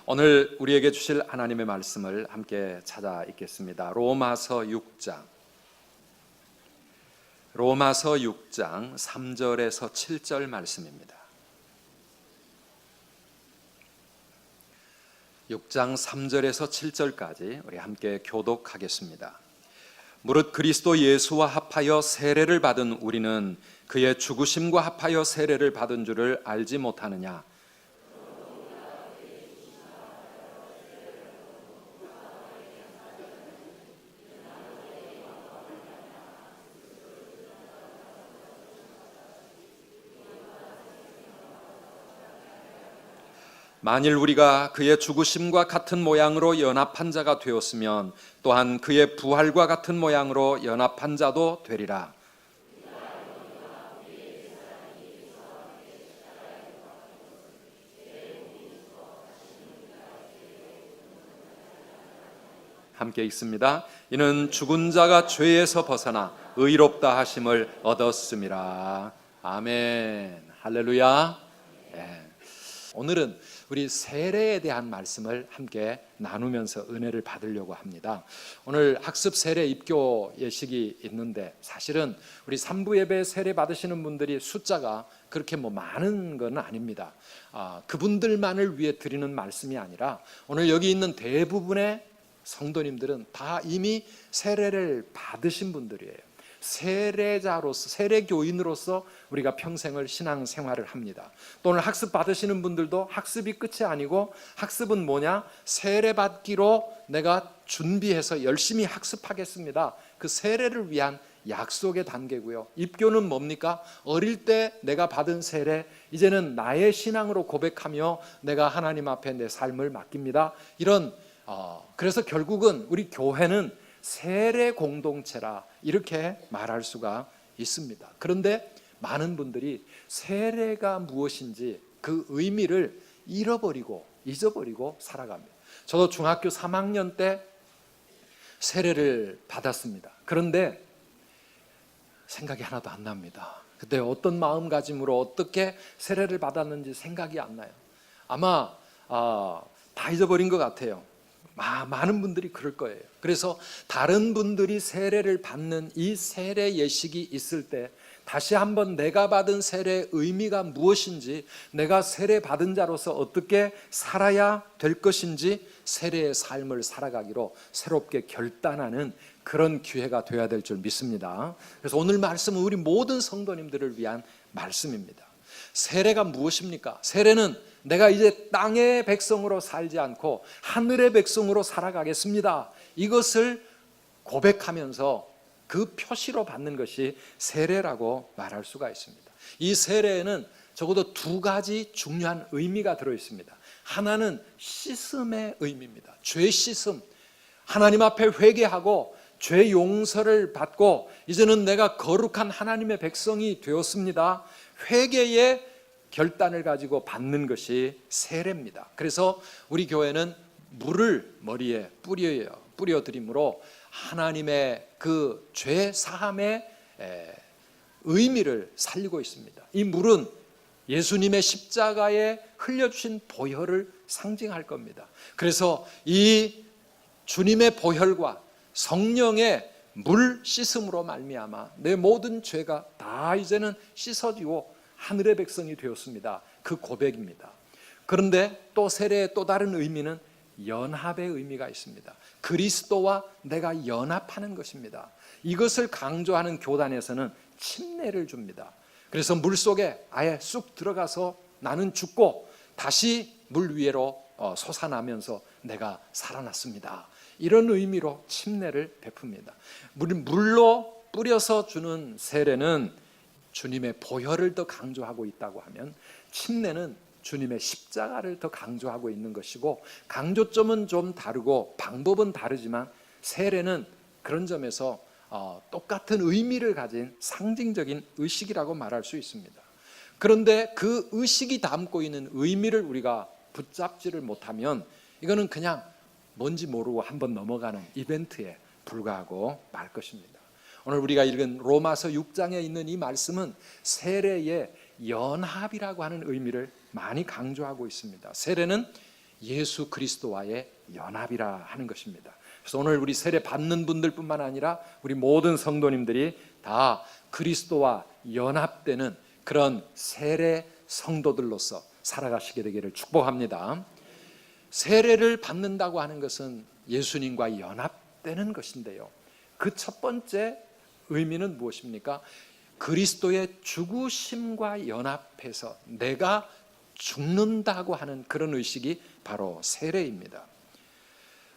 오늘 우리에게 주실 하나님의 말씀을 함께 찾아 읽겠습니다. 로마서 6장 3절에서 7절 말씀입니다. 6장 3절에서 7절까지 우리 함께 교독하겠습니다. 무릇 그리스도 예수와 합하여 세례를 받은 우리는 그의 죽으심과 합하여 세례를 받은 줄을 알지 못하느냐? 만일 우리가 그의 죽으심과 같은 모양으로 연합한 자가 되었으면 또한 그의 부활과 같은 모양으로 연합한 자도 되리라. 함께 읽습니다. 이는 죽은 자가 죄에서 벗어나 의롭다 하심을 얻었음이라. 아멘. 할렐루야. 네. 오늘은 우리 세례에 대한 말씀을 함께 나누면서 은혜를 받으려고 합니다. 오늘 학습 세례 입교 예식이 있는데 사실은 우리 3부 예배 세례 받으시는 분들이 숫자가 그렇게 많은 건 아닙니다. 그분들만을 위해 드리는 말씀이 아니라 오늘 여기 있는 대부분의 성도님들은 다 이미 세례를 받으신 분들이에요. 세례자로서, 세례교인으로서 우리가 평생을 신앙생활을 합니다. 또 오늘 학습 받으시는 분들도 학습이 끝이 아니고 학습은 뭐냐? 세례받기로 내가 준비해서 열심히 학습하겠습니다. 그 세례를 위한 약속의 단계고요. 입교는 뭡니까? 어릴 때 내가 받은 세례, 이제는 나의 신앙으로 고백하며 내가 하나님 앞에 내 삶을 맡깁니다. 그래서 결국은 우리 교회는 세례 공동체라 이렇게 말할 수가 있습니다. 그런데 많은 분들이 세례가 무엇인지 그 의미를 잊어버리고 살아갑니다. 저도 중학교 3학년 때 세례를 받았습니다. 그런데 생각이 하나도 안 납니다. 그때 어떤 마음가짐으로 어떻게 세례를 받았는지 생각이 안 나요. 아마 다 잊어버린 것 같아요. 많은 분들이 그럴 거예요. 그래서 다른 분들이 세례를 받는 이 세례 예식이 있을 때 다시 한번 내가 받은 세례의 의미가 무엇인지, 내가 세례 받은 자로서 어떻게 살아야 될 것인지 세례의 삶을 살아가기로 새롭게 결단하는 그런 기회가 되어야 될 줄 믿습니다. 그래서 오늘 말씀은 우리 모든 성도님들을 위한 말씀입니다. 세례가 무엇입니까? 세례는 내가 이제 땅의 백성으로 살지 않고 하늘의 백성으로 살아가겠습니다. 이것을 고백하면서 그 표시로 받는 것이 세례라고 말할 수가 있습니다. 이 세례에는 적어도 두 가지 중요한 의미가 들어 있습니다. 하나는 씻음의 의미입니다. 죄 씻음, 하나님 앞에 회개하고 죄 용서를 받고 이제는 내가 거룩한 하나님의 백성이 되었습니다. 회개의 결단을 가지고 받는 것이 세례입니다. 그래서 우리 교회는 물을 머리에 뿌려드림으로 하나님의 그 죄 사함의 의미를 살리고 있습니다. 이 물은 예수님의 십자가에 흘려주신 보혈을 상징할 겁니다. 그래서 이 주님의 보혈과 성령의 물 씻음으로 말미암아 내 모든 죄가 다 이제는 씻어지고 하늘의 백성이 되었습니다. 그 고백입니다. 그런데 또 세례의 또 다른 의미는 연합의 의미가 있습니다. 그리스도와 내가 연합하는 것입니다. 이것을 강조하는 교단에서는 침례를 줍니다. 그래서 물속에 아예 쑥 들어가서 나는 죽고 다시 물 위로 솟아나면서 내가 살아났습니다. 이런 의미로 침례를 베풉니다. 물로 뿌려서 주는 세례는 주님의 보혈을 더 강조하고 있다고 하면 침례는 주님의 십자가를 더 강조하고 있는 것이고, 강조점은 좀 다르고 방법은 다르지만 세례는 그런 점에서 똑같은 의미를 가진 상징적인 의식이라고 말할 수 있습니다. 그런데 그 의식이 담고 있는 의미를 우리가 붙잡지를 못하면 이거는 그냥 뭔지 모르고 한번 넘어가는 이벤트에 불과하고 말 것입니다. 오늘 우리가 읽은 로마서 6장에 있는 이 말씀은 세례의 연합이라고 하는 의미를 많이 강조하고 있습니다. 세례는 예수 그리스도와의 연합이라 하는 것입니다. 그래서 오늘 우리 세례 받는 분들뿐만 아니라 우리 모든 성도님들이 다 그리스도와 연합되는 그런 세례 성도들로서 살아가시게 되기를 축복합니다. 세례를 받는다고 하는 것은 예수님과 연합되는 것인데요, 그 첫 번째 의미는 무엇입니까? 그리스도의 죽으심과 연합해서 내가 죽는다고 하는 그런 의식이 바로 세례입니다.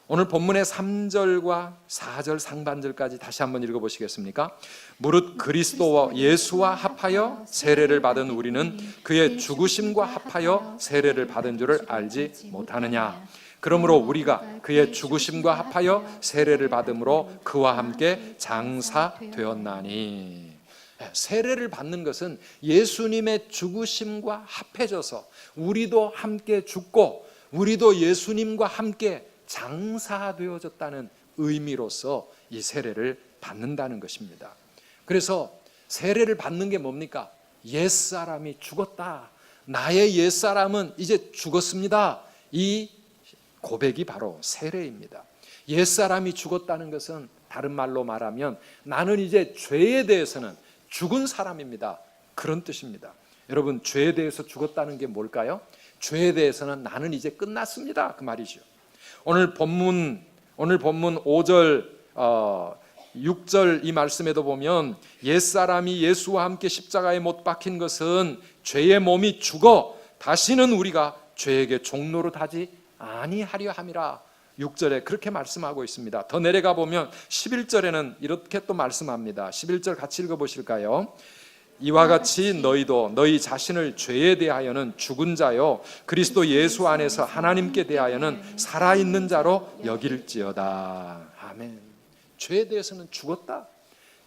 오늘 본문의 3절과 4절 상반절까지 다시 한번 읽어보시겠습니까? 무릇 그리스도와 예수와 합하여 세례를 받은 우리는 그의 죽으심과 합하여 세례를 받은 줄을 알지 못하느냐. 그러므로 우리가 그의 죽으심과 합하여 세례를 받음으로 그와 함께 장사되었나니. 세례를 받는 것은 예수님의 죽으심과 합해져서 우리도 함께 죽고 우리도 예수님과 함께 장사되어졌다는 의미로서 이 세례를 받는다는 것입니다. 그래서 세례를 받는 게 뭡니까? 옛사람이 죽었다, 나의 옛사람은 이제 죽었습니다, 이 고백이 바로 세례입니다. 옛사람이 죽었다는 것은 다른 말로 말하면 나는 이제 죄에 대해서는 죽은 사람입니다, 그런 뜻입니다. 여러분, 죄에 대해서 죽었다는 게 뭘까요? 죄에 대해서는 나는 이제 끝났습니다, 그 말이죠. 오늘 본문 5절 6절 이 말씀에도 보면 옛사람이 예수와 함께 십자가에 못 박힌 것은 죄의 몸이 죽어 다시는 우리가 죄에게 종노릇 하지 아니하려 함이라. 6절에 그렇게 말씀하고 있습니다. 더 내려가 보면 11절에는 이렇게 또 말씀합니다. 11절 같이 읽어보실까요? 이와 같이 너희도 너희 자신을 죄에 대하여는 죽은 자요 그리스도 예수 안에서 하나님께 대하여는 살아있는 자로 여길지어다. 아멘. 죄에 대해서는 죽었다,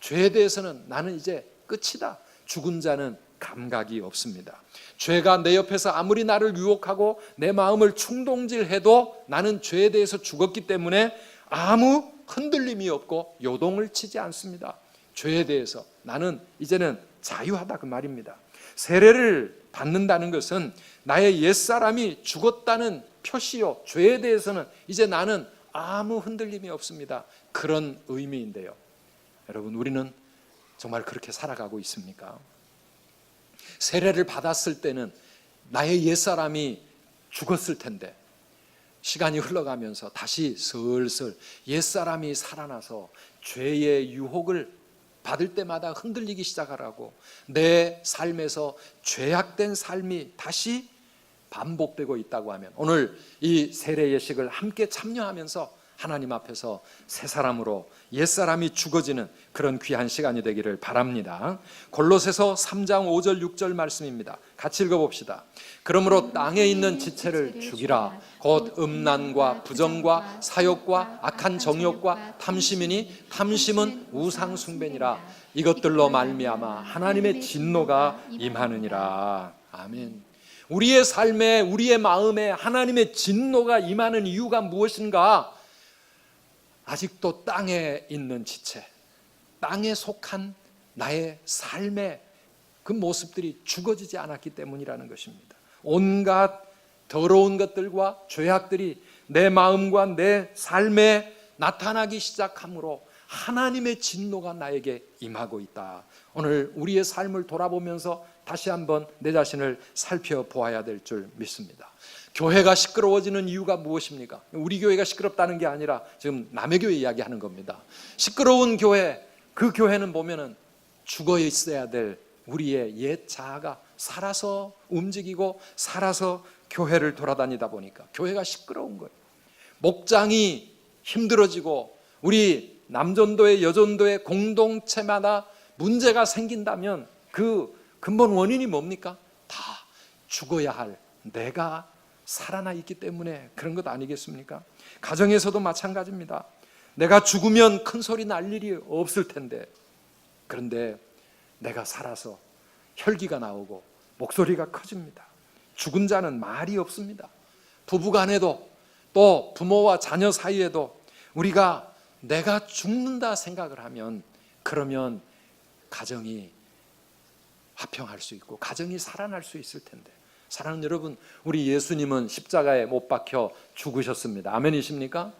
죄에 대해서는 나는 이제 끝이다. 죽은 자는 감각이 없습니다. 죄가 내 옆에서 아무리 나를 유혹하고 내 마음을 충동질해도 나는 죄에 대해서 죽었기 때문에 아무 흔들림이 없고 요동을 치지 않습니다. 죄에 대해서 나는 이제는 자유하다, 그 말입니다. 세례를 받는다는 것은 나의 옛사람이 죽었다는 표시요, 죄에 대해서는 이제 나는 아무 흔들림이 없습니다, 그런 의미인데요, 여러분, 우리는 정말 그렇게 살아가고 있습니까? 세례를 받았을 때는 나의 옛사람이 죽었을 텐데 시간이 흘러가면서 다시 슬슬 옛사람이 살아나서 죄의 유혹을 받을 때마다 흔들리기 시작하라고 내 삶에서 죄악된 삶이 다시 반복되고 있다고 하면 오늘 이 세례 예식을 함께 참여하면서 하나님 앞에서 새 사람으로 옛사람이 죽어지는 그런 귀한 시간이 되기를 바랍니다. 골로새서 3장 5절 6절 말씀입니다. 같이 읽어봅시다. 그러므로 땅에 있는 지체를 죽이라. 곧 음란과 부정과 사욕과 악한 정욕과 탐심이니 탐심은 우상 숭배니라. 이것들로 말미암아 하나님의 진노가 임하느니라. 아멘. 우리의 삶에, 우리의 마음에 하나님의 진노가 임하는 이유가 무엇인가? 아직도 땅에 있는 지체, 땅에 속한 나의 삶의 그 모습들이 죽어지지 않았기 때문이라는 것입니다. 온갖 더러운 것들과 죄악들이 내 마음과 내 삶에 나타나기 시작하므로 하나님의 진노가 나에게 임하고 있다. 오늘 우리의 삶을 돌아보면서 다시 한번 내 자신을 살펴보아야 될 줄 믿습니다. 교회가 시끄러워지는 이유가 무엇입니까? 우리 교회가 시끄럽다는 게 아니라 지금 남의 교회 이야기하는 겁니다. 시끄러운 교회, 그 교회는 보면은 죽어 있어야 될 우리의 옛 자아가 살아서 움직이고 살아서 교회를 돌아다니다 보니까 교회가 시끄러운 거예요. 목장이 힘들어지고 우리 남전도회, 여전도회 공동체마다 문제가 생긴다면 그 근본 원인이 뭡니까? 다 죽어야 할 내가 살아나 있기 때문에 그런 것 아니겠습니까? 가정에서도 마찬가지입니다. 내가 죽으면 큰 소리 날 일이 없을 텐데, 그런데 내가 살아서 혈기가 나오고 목소리가 커집니다. 죽은 자는 말이 없습니다. 부부간에도 또 부모와 자녀 사이에도 우리가 내가 죽는다 생각을 하면 그러면 가정이 화평할 수 있고 가정이 살아날 수 있을 텐데 사랑하는 여러분, 우리 예수님은 십자가에 못 박혀 죽으셨습니다. 아멘이십니까?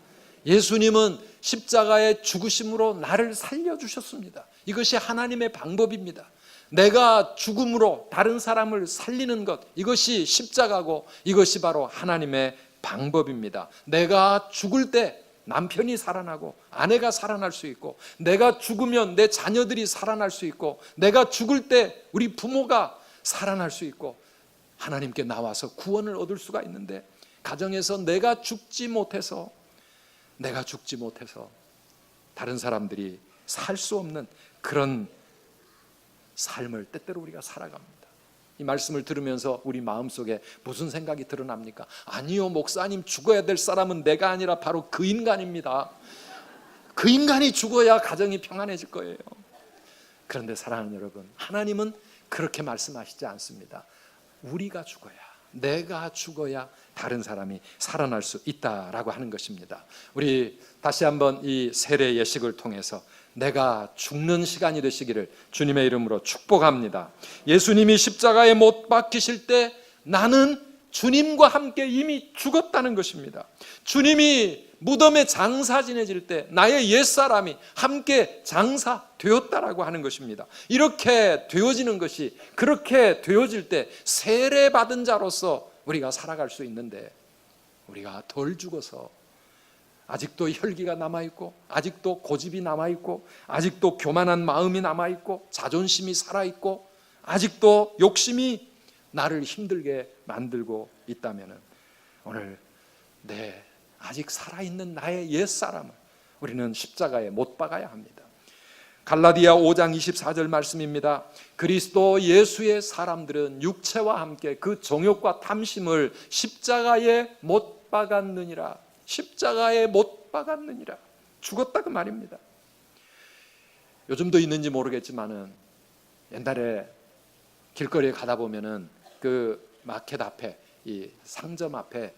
예수님은 십자가의 죽으심으로 나를 살려주셨습니다. 이것이 하나님의 방법입니다. 내가 죽음으로 다른 사람을 살리는 것, 이것이 십자가고 이것이 바로 하나님의 방법입니다. 내가 죽을 때 남편이 살아나고 아내가 살아날 수 있고, 내가 죽으면 내 자녀들이 살아날 수 있고, 내가 죽을 때 우리 부모가 살아날 수 있고, 하나님께 나와서 구원을 얻을 수가 있는데, 가정에서 내가 죽지 못해서 다른 사람들이 살 수 없는 그런 삶을 때때로 우리가 살아갑니다. 이 말씀을 들으면서 우리 마음속에 무슨 생각이 드러납니까? 아니요, 목사님, 죽어야 될 사람은 내가 아니라 바로 그 인간입니다. 그 인간이 죽어야 가정이 평안해질 거예요. 그런데 사랑하는 여러분, 하나님은 그렇게 말씀하시지 않습니다. 우리가 죽어야, 내가 죽어야 다른 사람이 살아날 수 있다라고 하는 것입니다. 우리 다시 한번 이 세례 예식을 통해서 내가 죽는 시간이 되시기를 주님의 이름으로 축복합니다. 예수님이 십자가에 못 박히실 때 나는 주님과 함께 이미 죽었다는 것입니다. 주님이 무덤에 장사 지내질 때 나의 옛사람이 함께 장사되었다라고 하는 것입니다. 이렇게 되어지는 것이, 그렇게 되어질 때 세례받은 자로서 우리가 살아갈 수 있는데, 우리가 덜 죽어서 아직도 혈기가 남아있고, 아직도 고집이 남아있고, 아직도 교만한 마음이 남아있고, 자존심이 살아있고, 아직도 욕심이 나를 힘들게 만들고 있다면, 오늘 아직 살아있는 나의 옛사람을 우리는 십자가에 못 박아야 합니다. 갈라디아 5장 24절 말씀입니다. 그리스도 예수의 사람들은 육체와 함께 그 정욕과 탐심을 십자가에 못 박았느니라. 십자가에 못 박았느니라. 죽었다 그 말입니다. 요즘도 있는지 모르겠지만은, 옛날에 길거리에 가다 보면은 그 마켓 앞에, 이 상점 앞에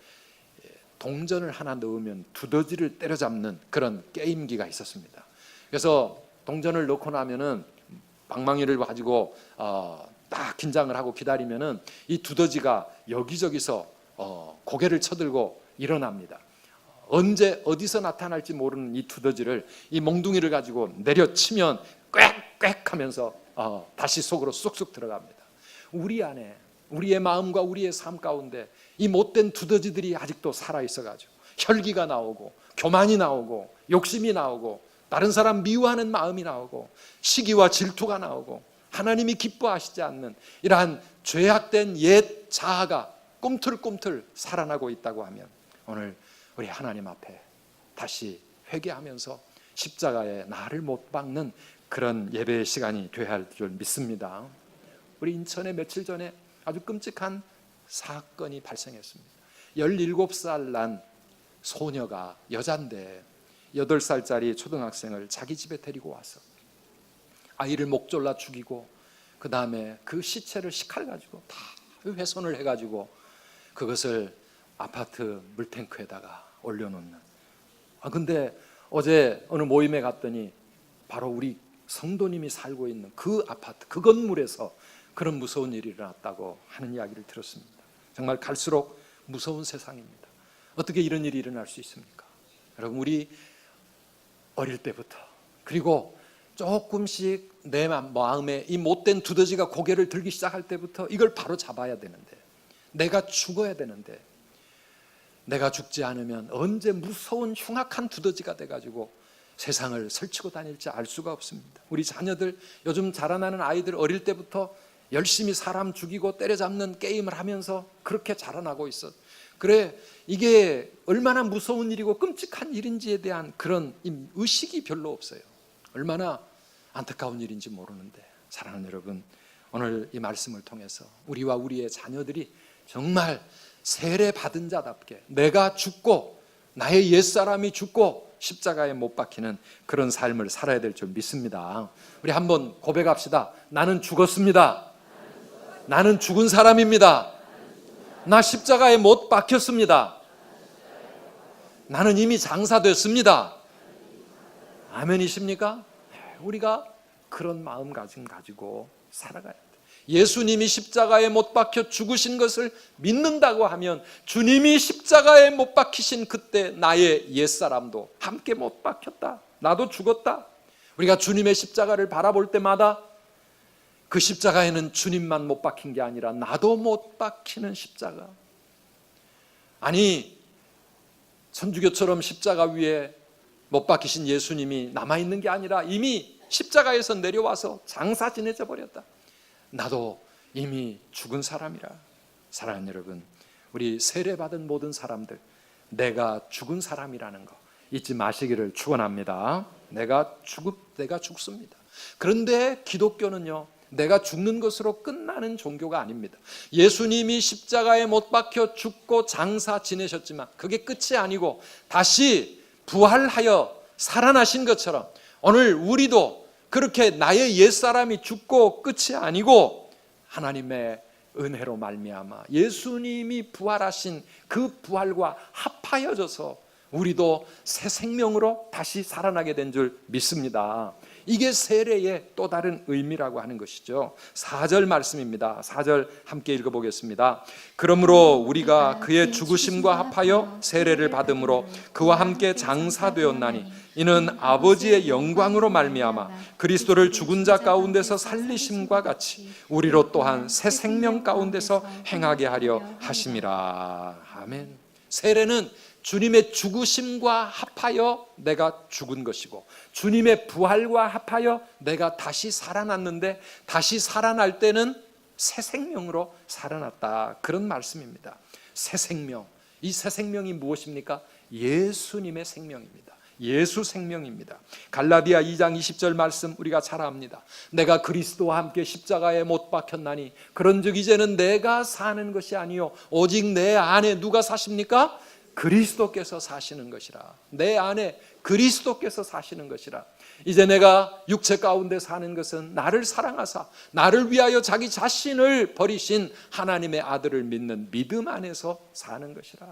동전을 하나 넣으면 두더지를 때려잡는 그런 게임기가 있었습니다. 그래서 동전을 넣고 나면은 방망이를 가지고 딱 긴장을 하고 기다리면은 이 두더지가 여기저기서 고개를 쳐들고 일어납니다. 언제 어디서 나타날지 모르는 이 두더지를, 이 몽둥이를 가지고 내려치면 꽥꽥 하면서 다시 속으로 쑥쑥 들어갑니다. 우리 안에, 우리의 마음과 우리의 삶 가운데 이 못된 두더지들이 아직도 살아있어가지고 혈기가 나오고, 교만이 나오고, 욕심이 나오고, 다른 사람 미워하는 마음이 나오고, 시기와 질투가 나오고, 하나님이 기뻐하시지 않는 이러한 죄악된 옛 자아가 꿈틀꿈틀 살아나고 있다고 하면, 오늘 우리 하나님 앞에 다시 회개하면서 십자가에 나를 못 박는 그런 예배의 시간이 되어야 할 줄 믿습니다. 우리 인천에 며칠 전에 아주 끔찍한 사건이 발생했습니다. 17살 난 소녀가, 여잔데 8살짜리 초등학생을 자기 집에 데리고 와서 아이를 목 졸라 죽이고, 그 다음에 그 시체를 식칼 가지고 다 훼손을 해가지고 그것을 아파트 물탱크에다가 올려놓는. 근데 어제 어느 모임에 갔더니 바로 우리 성도님이 살고 있는 그 아파트, 그 건물에서 그런 무서운 일이 일어났다고 하는 이야기를 들었습니다. 정말 갈수록 무서운 세상입니다. 어떻게 이런 일이 일어날 수 있습니까? 여러분, 우리 어릴 때부터, 그리고 조금씩 내 마음에 이 못된 두더지가 고개를 들기 시작할 때부터 이걸 바로 잡아야 되는데, 내가 죽어야 되는데, 내가 죽지 않으면 언제 무서운 흉악한 두더지가 돼가지고 세상을 설치고 다닐지 알 수가 없습니다. 우리 자녀들, 요즘 자라나는 아이들 어릴 때부터 열심히 사람 죽이고 때려잡는 게임을 하면서 그렇게 자라나고 있어. 그래, 이게 얼마나 무서운 일이고 끔찍한 일인지에 대한 그런 의식이 별로 없어요. 얼마나 안타까운 일인지 모르는데, 사랑하는 여러분, 오늘 이 말씀을 통해서 우리와 우리의 자녀들이 정말 세례 받은 자답게 내가 죽고 나의 옛사람이 죽고 십자가에 못 박히는 그런 삶을 살아야 될 줄 믿습니다. 우리 한번 고백합시다. 나는 죽었습니다. 나는 죽은 사람입니다. 나 십자가에 못 박혔습니다. 나는 이미 장사됐습니다. 아멘이십니까? 우리가 그런 마음가짐 가지고 살아가야 돼. 예수님이 십자가에 못 박혀 죽으신 것을 믿는다고 하면 주님이 십자가에 못 박히신 그때 나의 옛사람도 함께 못 박혔다. 나도 죽었다. 우리가 주님의 십자가를 바라볼 때마다 그 십자가에는 주님만 못 박힌 게 아니라 나도 못 박히는 십자가. 아니, 천주교처럼 십자가 위에 못 박히신 예수님이 남아있는 게 아니라 이미 십자가에서 내려와서 장사 지내져 버렸다. 나도 이미 죽은 사람이라. 사랑하는 여러분, 우리 세례받은 모든 사람들, 내가 죽은 사람이라는 거 잊지 마시기를 축원합니다. 내가 죽습니다. 그런데 기독교는요, 내가 죽는 것으로 끝나는 종교가 아닙니다. 예수님이 십자가에 못 박혀 죽고 장사 지내셨지만 그게 끝이 아니고 다시 부활하여 살아나신 것처럼 오늘 우리도 그렇게 나의 옛사람이 죽고 끝이 아니고 하나님의 은혜로 말미암아 예수님이 부활하신 그 부활과 합하여져서 우리도 새 생명으로 다시 살아나게 된 줄 믿습니다. 이게 세례의 또 다른 의미라고 하는 것이죠. 4절 말씀입니다. 4절 함께 읽어보겠습니다. 그러므로 우리가 그의 죽으심과 합하여 세례를 받음으로 그와 함께 장사되었나니 이는 아버지의 영광으로 말미암아 그리스도를 죽은 자 가운데서 살리심과 같이 우리로 또한 새 생명 가운데서 행하게 하려 하심이라. 아멘. 세례는 주님의 죽으심과 합하여 내가 죽은 것이고 주님의 부활과 합하여 내가 다시 살아났는데 다시 살아날 때는 새 생명으로 살아났다, 그런 말씀입니다. 새 생명, 이 새 생명이 무엇입니까? 예수님의 생명입니다. 예수 생명입니다. 갈라디아 2장 20절 말씀 우리가 잘 압니다. 내가 그리스도와 함께 십자가에 못 박혔나니 그런즉 이제는 내가 사는 것이 아니요 오직 내 안에 누가 사십니까? 그리스도께서 사시는 것이라. 내 안에 그리스도께서 사시는 것이라. 이제 내가 육체 가운데 사는 것은 나를 사랑하사 나를 위하여 자기 자신을 버리신 하나님의 아들을 믿는 믿음 안에서 사는 것이라.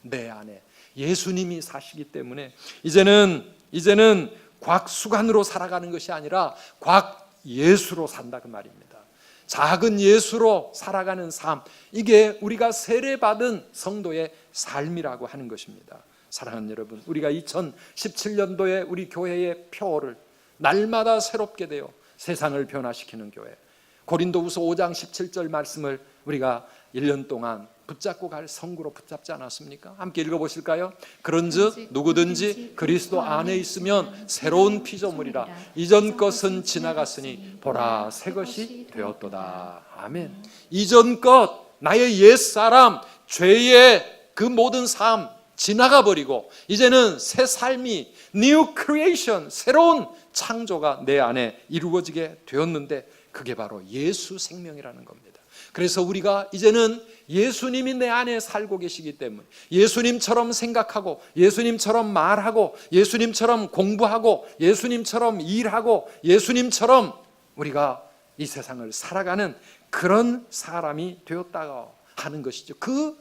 내 안에 예수님이 사시기 때문에 이제는 곽수관으로 살아가는 것이 아니라 곽예수로 산다, 그 말입니다. 작은 예수로 살아가는 삶, 이게 우리가 세례받은 성도의 삶이라고 하는 것입니다. 사랑하는 여러분, 우리가 2017년도에 우리 교회의 표어를 날마다 새롭게 되어 세상을 변화시키는 교회, 고린도후서 5장 17절 말씀을 우리가 1년 동안 붙잡고 갈 성구로 붙잡지 않았습니까? 함께 읽어보실까요? 그런즉 누구든지 그리스도 안에 있으면 새로운 피조물이라. 이전 것은 지나갔으니 보라 새 것이 되었도다. 아멘. 이전 것, 나의 옛사람, 죄의 그 모든 삶 지나가 버리고 이제는 새 삶이, New Creation, 새로운 창조가 내 안에 이루어지게 되었는데 그게 바로 예수 생명이라는 겁니다. 그래서 우리가 이제는 예수님이 내 안에 살고 계시기 때문에 예수님처럼 생각하고 예수님처럼 말하고 예수님처럼 공부하고 예수님처럼 일하고 예수님처럼 우리가 이 세상을 살아가는 그런 사람이 되었다고 하는 것이죠. 그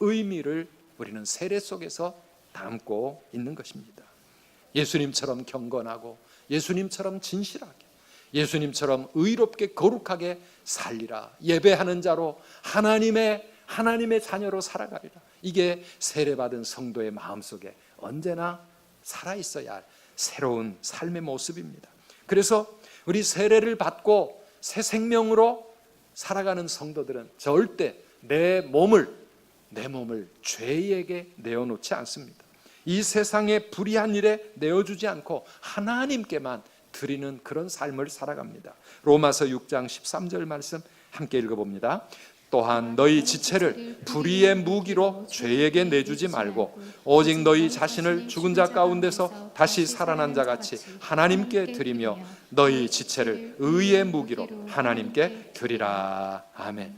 의미를 우리는 세례 속에서 담고 있는 것입니다. 예수님처럼 경건하고 예수님처럼 진실하게 예수님처럼 의롭게 거룩하게 살리라. 예배하는 자로 하나님의 자녀로 살아가리라. 이게 세례받은 성도의 마음속에 언제나 살아있어야 할 새로운 삶의 모습입니다. 그래서 우리 세례를 받고 새 생명으로 살아가는 성도들은 절대 내 몸을 죄에게 내어놓지 않습니다. 이 세상의 불의한 일에 내어주지 않고 하나님께만 드리는 그런 삶을 살아갑니다. 로마서 6장 13절 말씀 함께 읽어봅니다. 또한 너희 지체를 불의의 무기로 죄에게 내주지 말고 오직 너희 자신을 죽은 자 가운데서 다시 살아난 자 같이 하나님께 드리며 너희 지체를 의의 무기로 하나님께 드리라. 아멘.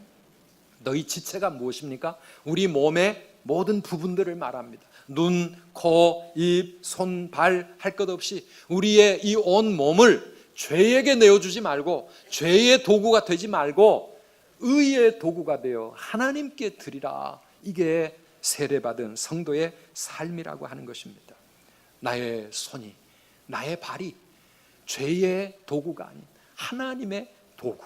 너희 지체가 무엇입니까? 우리 몸의 모든 부분들을 말합니다. 눈, 코, 입, 손, 발 할 것 없이 우리의 이 온 몸을 죄에게 내어주지 말고 죄의 도구가 되지 말고 의의 도구가 되어 하나님께 드리라. 이게 세례받은 성도의 삶이라고 하는 것입니다. 나의 손이, 나의 발이 죄의 도구가 아닌 하나님의 도구,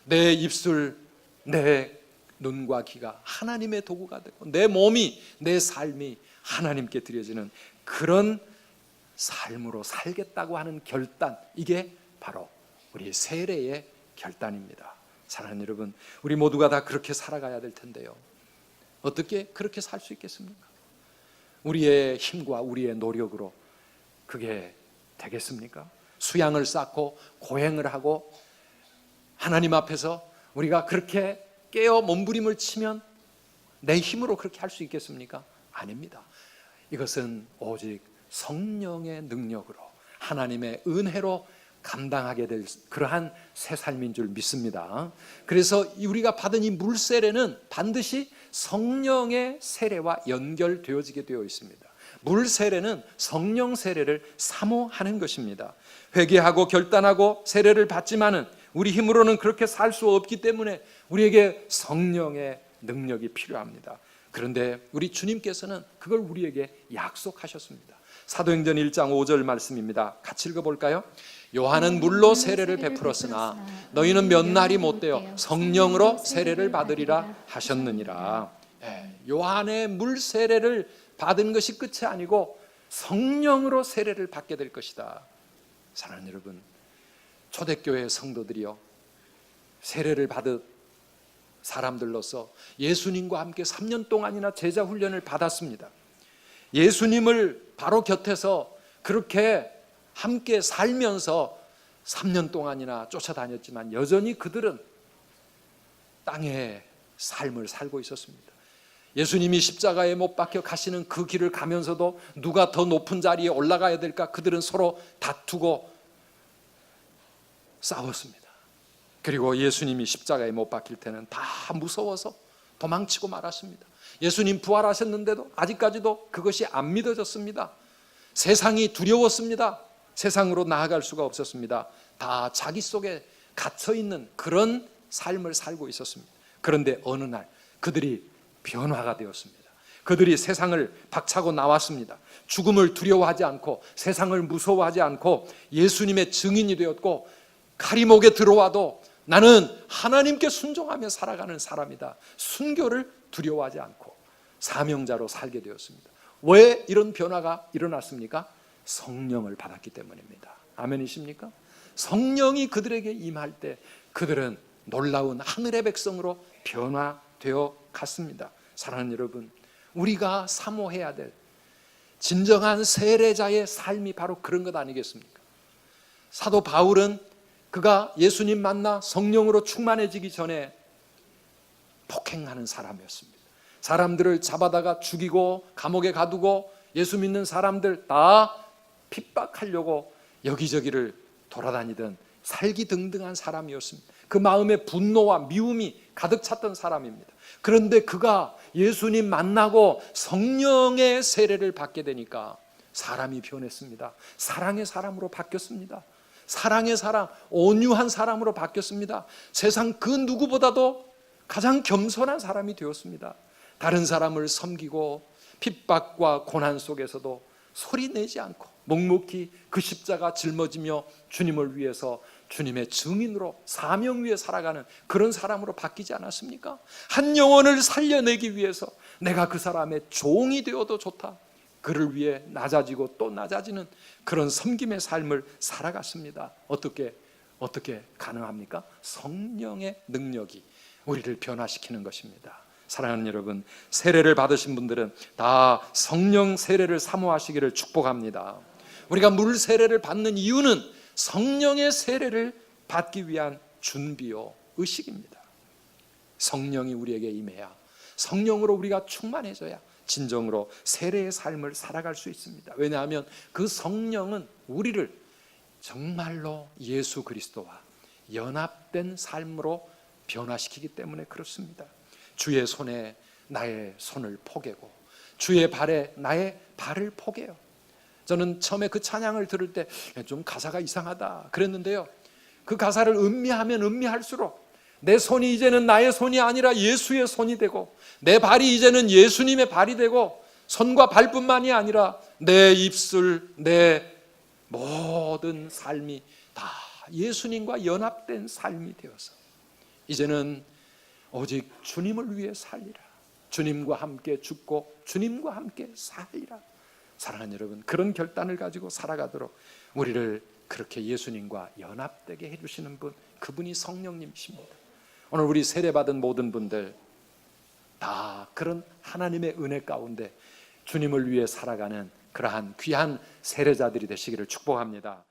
내 입술, 내 눈과 귀가 하나님의 도구가 되고 내 몸이, 내 삶이 하나님께 드려지는 그런 삶으로 살겠다고 하는 결단, 이게 바로 우리 세례의 결단입니다. 사랑하는 여러분, 우리 모두가 다 그렇게 살아가야 될 텐데요, 어떻게 그렇게 살 수 있겠습니까? 우리의 힘과 우리의 노력으로 그게 되겠습니까? 수양을 쌓고 고행을 하고 하나님 앞에서 우리가 그렇게 깨어 몸부림을 치면 내 힘으로 그렇게 할 수 있겠습니까? 아닙니다. 이것은 오직 성령의 능력으로, 하나님의 은혜로 감당하게 될 그러한 새 삶인 줄 믿습니다. 그래서 우리가 받은 이 물세례는 반드시 성령의 세례와 연결되어지게 되어 있습니다. 물세례는 성령 세례를 사모하는 것입니다. 회개하고 결단하고 세례를 받지만은 우리 힘으로는 그렇게 살 수 없기 때문에 우리에게 성령의 능력이 필요합니다. 그런데 우리 주님께서는 그걸 우리에게 약속하셨습니다. 사도행전 1장 5절 말씀입니다. 같이 읽어볼까요? 요한은 물로 세례를 베풀었으나 너희는 몇 날이 못되어 성령으로 세례를 받으리라 하셨느니라. 요한의 물 세례를 받은 것이 끝이 아니고 성령으로 세례를 받게 될 것이다. 사랑하는 여러분, 초대교회 성도들이요, 세례를 받은 사람들로서 예수님과 함께 3년 동안이나 제자 훈련을 받았습니다. 예수님을 바로 곁에서 그렇게 함께 살면서 3년 동안이나 쫓아다녔지만 여전히 그들은 땅의 삶을 살고 있었습니다. 예수님이 십자가에 못 박혀 가시는 그 길을 가면서도 누가 더 높은 자리에 올라가야 될까 그들은 서로 다투고 싸웠습니다. 그리고 예수님이 십자가에 못 박힐 때는 다 무서워서 도망치고 말았습니다. 예수님 부활하셨는데도 아직까지도 그것이 안 믿어졌습니다. 세상이 두려웠습니다. 세상으로 나아갈 수가 없었습니다. 다 자기 속에 갇혀있는 그런 삶을 살고 있었습니다. 그런데 어느 날 그들이 변화가 되었습니다. 그들이 세상을 박차고 나왔습니다. 죽음을 두려워하지 않고 세상을 무서워하지 않고 예수님의 증인이 되었고, 칼이 목에 들어와도 나는 하나님께 순종하며 살아가는 사람이다, 순교를 두려워하지 않고 사명자로 살게 되었습니다. 왜 이런 변화가 일어났습니까? 성령을 받았기 때문입니다. 아멘이십니까? 성령이 그들에게 임할 때 그들은 놀라운 하늘의 백성으로 변화되어 갔습니다. 사랑하는 여러분, 우리가 사모해야 될 진정한 세례자의 삶이 바로 그런 것 아니겠습니까? 사도 바울은 그가 예수님 만나 성령으로 충만해지기 전에 폭행하는 사람이었습니다. 사람들을 잡아다가 죽이고 감옥에 가두고 예수 믿는 사람들 다 핍박하려고 여기저기를 돌아다니던 살기등등한 사람이었습니다. 그 마음에 분노와 미움이 가득 찼던 사람입니다. 그런데 그가 예수님 만나고 성령의 세례를 받게 되니까 사람이 변했습니다. 사랑의 사람으로 바뀌었습니다. 사랑의 사람, 온유한 사람으로 바뀌었습니다. 세상 그 누구보다도 가장 겸손한 사람이 되었습니다. 다른 사람을 섬기고 핍박과 고난 속에서도 소리 내지 않고 묵묵히 그 십자가 짊어지며 주님을 위해서 주님의 증인으로 사명 위에 살아가는 그런 사람으로 바뀌지 않았습니까? 한 영혼을 살려내기 위해서 내가 그 사람의 종이 되어도 좋다, 그를 위해 낮아지고 또 낮아지는 그런 섬김의 삶을 살아갔습니다. 어떻게 가능합니까? 성령의 능력이 우리를 변화시키는 것입니다. 사랑하는 여러분, 세례를 받으신 분들은 다 성령 세례를 사모하시기를 축복합니다. 우리가 물 세례를 받는 이유는 성령의 세례를 받기 위한 준비요 의식입니다. 성령이 우리에게 임해야, 성령으로 우리가 충만해져야 진정으로 세례의 삶을 살아갈 수 있습니다. 왜냐하면 그 성령은 우리를 정말로 예수 그리스도와 연합된 삶으로 변화시키기 때문에 그렇습니다. 주의 손에 나의 손을 포개고 주의 발에 나의 발을 포개요. 저는 처음에 그 찬양을 들을 때 좀 가사가 이상하다 그랬는데요, 그 가사를 음미하면 음미할수록 내 손이 이제는 나의 손이 아니라 예수의 손이 되고, 내 발이 이제는 예수님의 발이 되고, 손과 발뿐만이 아니라 내 입술, 내 모든 삶이 다 예수님과 연합된 삶이 되어서 이제는 오직 주님을 위해 살리라. 주님과 함께 죽고 주님과 함께 살리라. 사랑하는 여러분, 그런 결단을 가지고 살아가도록 우리를 그렇게 예수님과 연합되게 해주시는 분, 그분이 성령님이십니다. 오늘 우리 세례받은 모든 분들 다 그런 하나님의 은혜 가운데 주님을 위해 살아가는 그러한 귀한 세례자들이 되시기를 축복합니다.